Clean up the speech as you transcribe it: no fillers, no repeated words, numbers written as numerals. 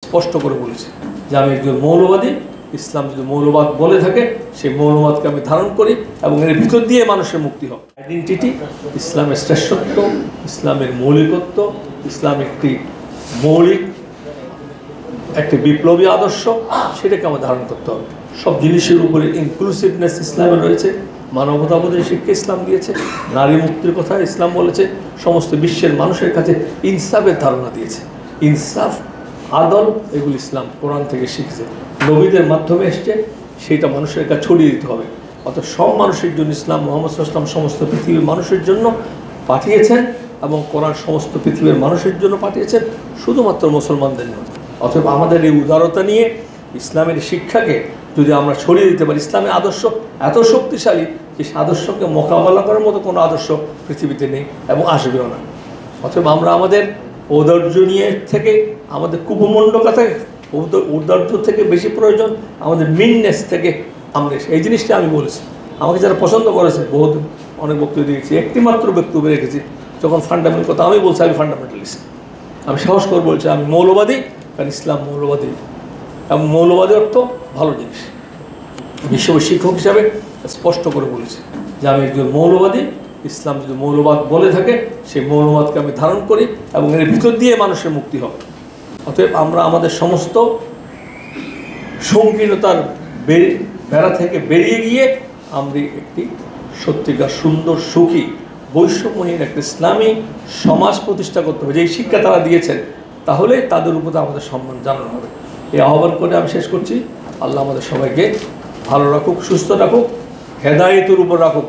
স্পষ্ট করে বলেছে যে আমি একজন মৌলবাদী। ইসলাম যদি মৌলবাদ বলে থাকে সেই মৌলবাদকে আমি ধারণ করি এবং এর ভিতর দিয়ে মানুষের মুক্তি হবে। আইডেন্টিটি, ইসলামের শ্রেষ্ঠত্ব, ইসলামের মৌলিকত্ব, ইসলাম একটি মৌলিক একটি বিপ্লবী আদর্শ, সেটাকে আমার ধারণ করতে হবে। সব জিনিসের উপরে ইনক্লুসিভনেস ইসলামে রয়েছে, মানবতাবোধের শিক্ষা ইসলাম দিয়েছে, নারী মুক্তির কথা ইসলাম বলেছে, সমস্ত বিশ্বের মানুষের কাছে ইনসাফের ধারণা দিয়েছে। ইনসাফ, আদল, এগুলো ইসলাম কোরআন থেকে শিখছে, নবীদের মাধ্যমে এসছে, সেইটা মানুষের কাছে ছড়িয়ে দিতে হবে। অর্থাৎ সব মানুষের জন্য ইসলাম, মোহাম্মদ সাল্লাল্লাহু আলাইহি ওয়াসাল্লাম সমস্ত পৃথিবীর মানুষের জন্য পাঠিয়েছেন এবং কোরআন সমস্ত পৃথিবীর মানুষের জন্য পাঠিয়েছেন, শুধুমাত্র মুসলমানদের নয়। অথবা আমাদের এই উদারতা নিয়ে ইসলামের শিক্ষাকে যদি আমরা ছড়িয়ে দিতে পারি, ইসলামের আদর্শ এত শক্তিশালী যে আদর্শকে মোকাবেলা করার মতো কোনো আদর্শ পৃথিবীতে নেই এবং আসবেও না। অথবা আমরা আমাদের ঔদার্য নিয়ে থেকে, আমাদের কুপমণ্ডকা থেকে, ঔদার্য থেকে বেশি প্রয়োজন আমাদের মিননেস থেকে। আমরা এই জিনিসটা আমি বলেছি, আমাকে যারা পছন্দ করেছে বহুত অনেক বক্তব্য দিয়েছি, একটি মাত্র বক্তব্য রেখেছি যখন ফান্ডামেন্টাল কথা আমি বলছি আমি ফান্ডামেন্টালিস্ট। আমি সাহস করে বলছি আমি মৌলবাদী, কারণ ইসলাম মৌলবাদী এবং মৌলবাদী অর্থ ভালো জিনিস। বিশ্বব্যাপী শিক্ষক হিসাবে স্পষ্ট করে বলেছি যে আমি একজন মৌলবাদী। ইসলাম যদি মৌলবাদ বলে থাকে সেই মৌলবাদকে আমি ধারণ করি এবং এর ভিতর দিয়ে মানুষের মুক্তি হবে। অতএব আমরা আমাদের সমস্ত সংকীর্ণতার বেড়া থেকে বেরিয়ে গিয়ে আমরা একটি সত্যিকার সুন্দর, সুখী, বৈষম্যহীন একটা ইসলামী সমাজ প্রতিষ্ঠা করতে হবে। যেই শিক্ষা তারা দিয়েছেন, তাহলে তাদের উপর আমাদের সম্মান জানানো হবে। এই আহ্বান করে আমি শেষ করছি। আল্লাহ আমাদের সবাইকে ভালো রাখুক, সুস্থ রাখুক, হেদায়েতের উপর রাখুক।